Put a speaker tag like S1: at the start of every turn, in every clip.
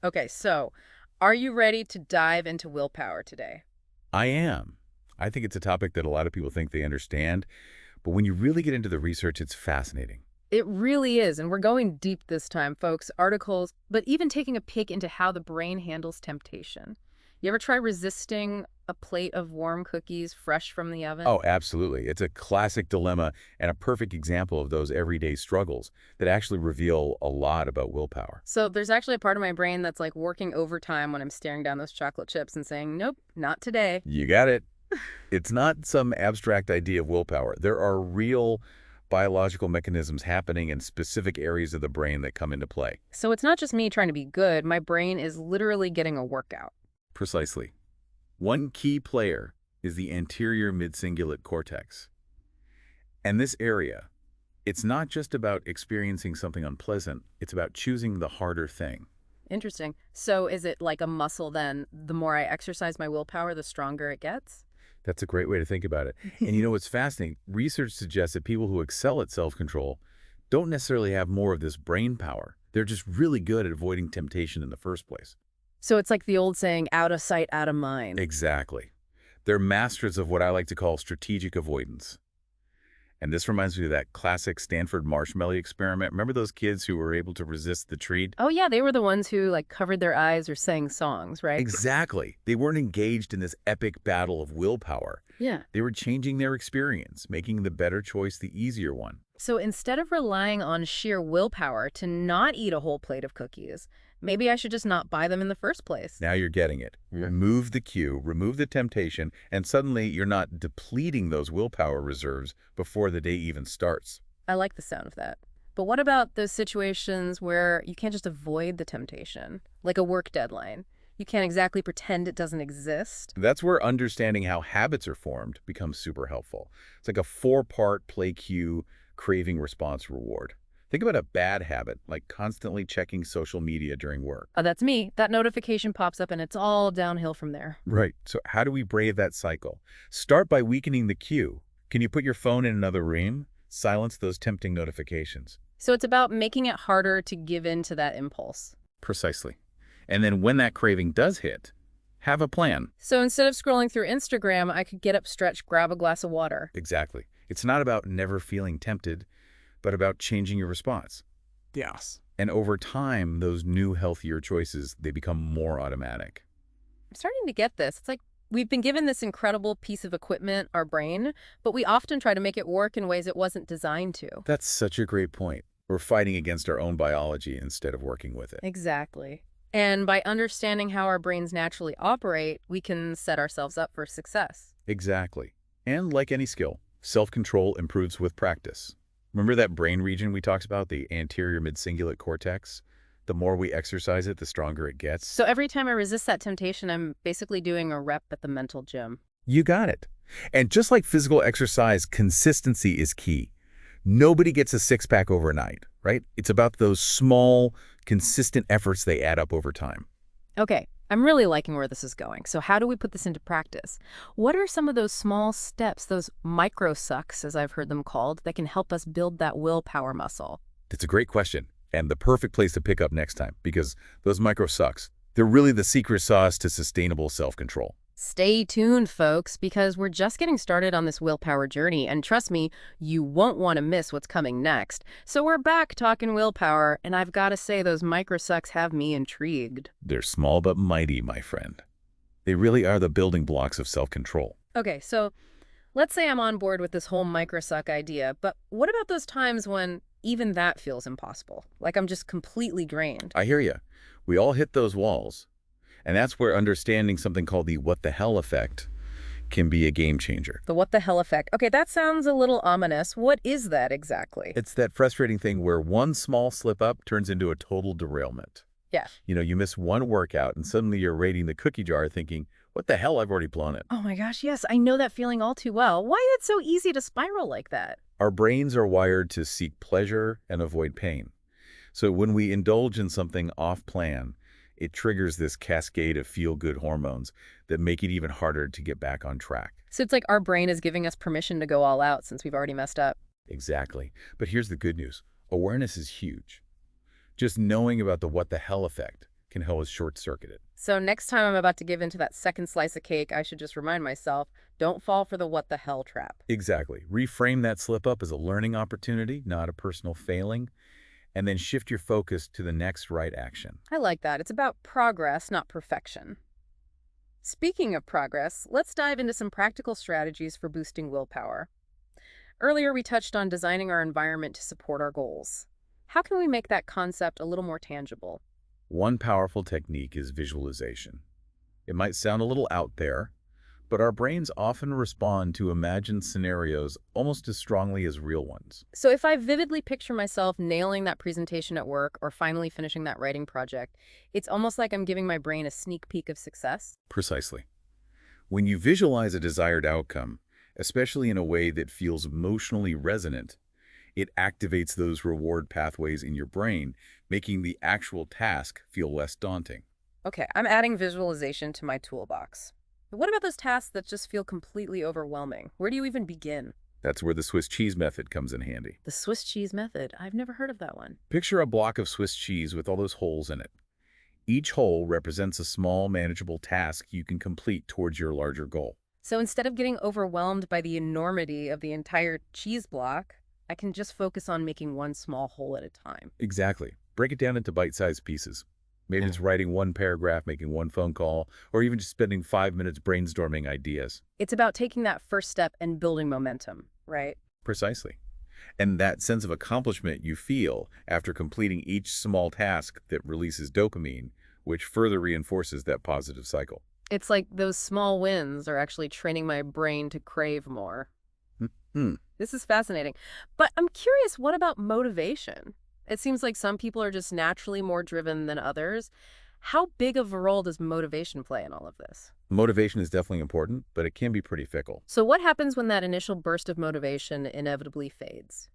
S1: Okay, so are you ready to dive into willpower today?
S2: I am. I think it's a topic that a lot of people think they understand, but when you really get into the research, it's fascinating.
S1: It really is, and we're going deep this time, folks. Articles, but even taking a peek into how the brain handles temptation. You ever try resisting a plate of warm cookies fresh from the oven?
S2: Oh, absolutely. It's a classic dilemma and a perfect example of those everyday struggles that actually reveal a lot about willpower.
S1: So there's actually a part of my brain that's like working overtime when I'm staring down those chocolate chips and saying, nope, not today.
S2: You got it. It's not some abstract idea of willpower. There are real biological mechanisms happening in specific areas of the brain that come into play.
S1: So it's not just me trying to be good. My brain is literally getting a workout.
S2: Precisely. One key player is the anterior midcingulate cortex. And this area, it's not just about experiencing something unpleasant, it's about choosing the harder thing.
S1: Interesting. So is it like a muscle then? The more I exercise my willpower, the stronger it gets?
S2: That's a great way to think about it. And you know what's fascinating? Research suggests that people who excel at self-control don't necessarily have more of this brain power. They're just really good at avoiding temptation in the first place.
S1: So it's like the old saying, out of sight, out of mind.
S2: Exactly. They're masters of what I like to call strategic avoidance. And this reminds me of that classic Stanford marshmallow experiment. Remember those kids who were able to resist the treat?
S1: Oh yeah, they were the ones who like covered their eyes or sang songs, right?
S2: Exactly. They weren't engaged in this epic battle of willpower.
S1: Yeah.
S2: They were changing their experience, making the better choice the easier one.
S1: So instead of relying on sheer willpower to not eat a whole plate of cookies, maybe I should just not buy them in the first place.
S2: Now you're getting it. Remove the cue, remove the temptation, and suddenly you're not depleting those willpower reserves before the day even starts.
S1: I like the sound of that. But what about those situations where you can't just avoid the temptation, like a work deadline? You can't exactly pretend it doesn't exist.
S2: That's where understanding how habits are formed becomes super helpful. It's like a four-part play cue, craving, response, reward. Think about a bad habit, like constantly checking social media during work.
S1: Oh, that's me. That notification pops up and it's all downhill from there.
S2: Right. So how do we brave that cycle? Start by weakening the cue. Can you put your phone in another room? Silence those tempting notifications.
S1: So it's about making it harder to give in to that impulse.
S2: Precisely. And then when that craving does hit, have a plan.
S1: So instead of scrolling through Instagram, I could get up, stretch, grab a glass of water.
S2: Exactly. It's not about never feeling tempted, but about changing your response.
S1: Yes.
S2: And over time, those new, healthier choices, they become more automatic.
S1: I'm starting to get this. It's like we've been given this incredible piece of equipment, our brain, but we often try to make it work in ways it wasn't designed to.
S2: That's such a great point. We're fighting against our own biology instead of working with it.
S1: Exactly. And by understanding how our brains naturally operate, we can set ourselves up for success.
S2: Exactly. And like any skill, self-control improves with practice. Remember that brain region we talked about, the anterior midcingulate cortex? The more we exercise it, the stronger it gets.
S1: So every time I resist that temptation, I'm basically doing a rep at the mental gym.
S2: You got it. And just like physical exercise, consistency is key. Nobody gets a six-pack overnight, right? It's about those small, consistent efforts they add up over time.
S1: Okay, I'm really liking where this is going. So how do we put this into practice? What are some of those small steps, those micro sucks, as I've heard them called, that can help us build that willpower muscle?
S2: That's a great question, and the perfect place to pick up next time, because those micro sucks, they're really the secret sauce to sustainable self-control.
S1: Stay tuned, folks, because we're just getting started on this willpower journey, and trust me, you won't want to miss what's coming next. So we're back talking willpower, and I've got to say those microsucks have me intrigued.
S2: They're small but mighty, my friend. They really are the building blocks of self-control.
S1: Okay, so let's say I'm on board with this whole microsuck idea, but what about those times when even that feels impossible? Like I'm just completely drained.
S2: I hear you. We all hit those walls. And that's where understanding something called the what the hell effect can be a game changer.
S1: The what the hell effect. Okay, that sounds a little ominous. What is that exactly?
S2: It's that frustrating thing where one small slip up turns into a total derailment.
S1: Yeah.
S2: You know, you miss one workout and suddenly you're raiding the cookie jar thinking, what the hell, I've already blown it.
S1: Oh my gosh, yes, I know that feeling all too well. Why is it so easy to spiral like that?
S2: Our brains are wired to seek pleasure and avoid pain. So when we indulge in something off plan, it triggers this cascade of feel-good hormones that make it even harder to get back on track.
S1: So it's like our brain is giving us permission to go all out since we've already messed up.
S2: Exactly. But here's the good news. Awareness is huge. Just knowing about the what the hell effect can help us short-circuit it.
S1: So next time I'm about to give into that second slice of cake, I should just remind myself, don't fall for the what the hell trap.
S2: Exactly. Reframe that slip-up as a learning opportunity, not a personal failing, and then shift your focus to the next right action.
S1: I like that. It's about progress, not perfection. Speaking of progress, let's dive into some practical strategies for boosting willpower. Earlier, we touched on designing our environment to support our goals. How can we make that concept a little more tangible?
S2: One powerful technique is visualization. It might sound a little out there, but our brains often respond to imagined scenarios almost as strongly as real ones.
S1: So if I vividly picture myself nailing that presentation at work or finally finishing that writing project, it's almost like I'm giving my brain a sneak peek of success.
S2: Precisely. When you visualize a desired outcome, especially in a way that feels emotionally resonant, it activates those reward pathways in your brain, making the actual task feel less daunting.
S1: Okay, I'm adding visualization to my toolbox. But what about those tasks that just feel completely overwhelming? Where do you even begin?
S2: That's where the Swiss cheese method comes in handy.
S1: The Swiss cheese method. I've never heard of that one.
S2: Picture a block of Swiss cheese with all those holes in it. Each hole represents a small, manageable task you can complete towards your larger goal.
S1: So instead of getting overwhelmed by the enormity of the entire cheese block, I can just focus on making one small hole at a time.
S2: Exactly. Break it down into bite-sized pieces. Maybe it's writing one paragraph, making one phone call, or even just spending 5 minutes brainstorming ideas.
S1: It's about taking that first step and building momentum, right?
S2: Precisely. And that sense of accomplishment you feel after completing each small task that releases dopamine, which further reinforces that positive cycle.
S1: It's like those small wins are actually training my brain to crave more.
S2: Hmm.
S1: This is fascinating. But I'm curious, what about motivation? It seems like some people are just naturally more driven than others. How big of a role does motivation play in all of this?
S2: Motivation is definitely important, but it can be pretty fickle.
S1: So what happens when that initial burst of motivation inevitably fades?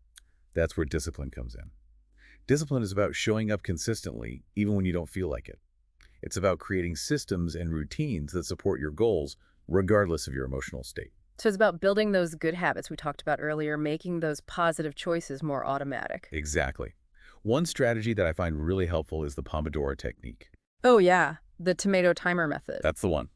S2: That's where discipline comes in. Discipline is about showing up consistently, even when you don't feel like it. It's about creating systems and routines that support your goals, regardless of your emotional state.
S1: So it's about building those good habits we talked about earlier, making those positive choices more automatic.
S2: Exactly. One strategy that I find really helpful is the Pomodoro technique.
S1: Oh yeah, the tomato timer method.
S2: That's the one.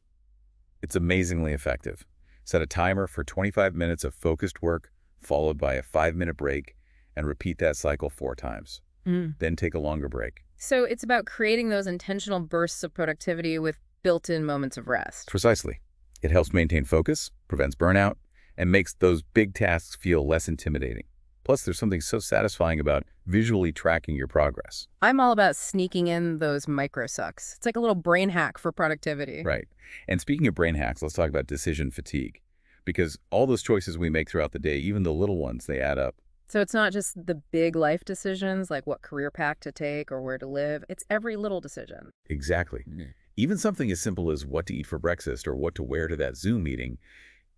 S2: It's amazingly effective. Set a timer for 25 minutes of focused work, followed by a 5-minute break, and repeat that cycle 4 times. Then take a longer break.
S1: So it's about creating those intentional bursts of productivity with built-in moments of rest.
S2: Precisely. It helps maintain focus, prevents burnout, and makes those big tasks feel less intimidating. Plus, there's something so satisfying about visually tracking your progress.
S1: I'm all about sneaking in those micro sucks. It's like a little brain hack for productivity.
S2: Right. And speaking of brain hacks, let's talk about decision fatigue. Because all those choices we make throughout the day, even the little ones, they add up.
S1: So it's not just the big life decisions, like what career path to take or where to live. It's every little decision.
S2: Exactly. Even something as simple as what to eat for breakfast or what to wear to that Zoom meeting,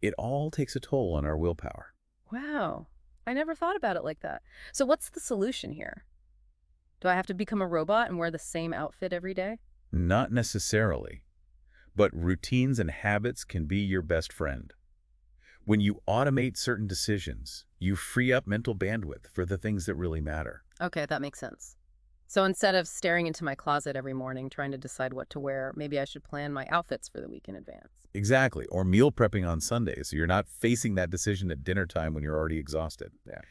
S2: it all takes a toll on our willpower.
S1: Wow. I never thought about it like that. So what's the solution here? Do I have to become a robot and wear the same outfit every day?
S2: Not necessarily, but routines and habits can be your best friend. When you automate certain decisions, you free up mental bandwidth for the things that really matter.
S1: Okay, that makes sense. So instead of staring into my closet every morning trying to decide what to wear, maybe I should plan my outfits for the week in advance.
S2: Exactly. Or meal prepping on Sundays, so you're not facing that decision at dinner time when you're already exhausted.
S1: Yeah.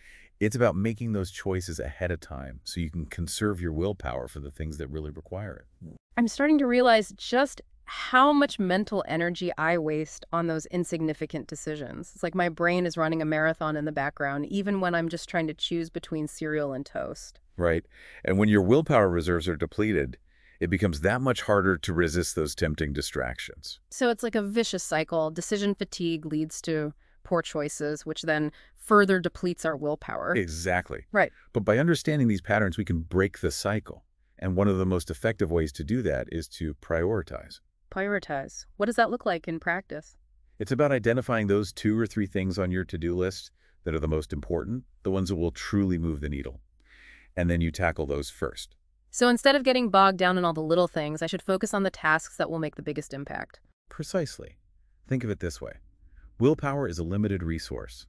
S2: It's about making those choices ahead of time so you can conserve your willpower for the things that really require it.
S1: I'm starting to realize just how much mental energy I waste on those insignificant decisions. It's like my brain is running a marathon in the background, even when I'm just trying to choose between cereal and toast.
S2: Right? And when your willpower reserves are depleted, it becomes that much harder to resist those tempting distractions.
S1: So it's like a vicious cycle. Decision fatigue leads to poor choices, which then further depletes our willpower.
S2: Exactly.
S1: Right.
S2: But by understanding these patterns, we can break the cycle. And one of the most effective ways to do that is to prioritize.
S1: Prioritize. What does that look like in practice?
S2: It's about identifying those 2 or 3 things on your to-do list that are the most important, the ones that will truly move the needle. And then you tackle those first.
S1: So instead of getting bogged down in all the little things, I should focus on the tasks that will make the biggest impact.
S2: Precisely. Think of it this way. Willpower is a limited resource.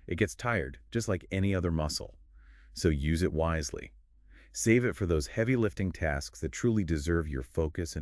S2: It gets tired, just like any other muscle. So use it wisely. Save it for those heavy lifting tasks that truly deserve your focus and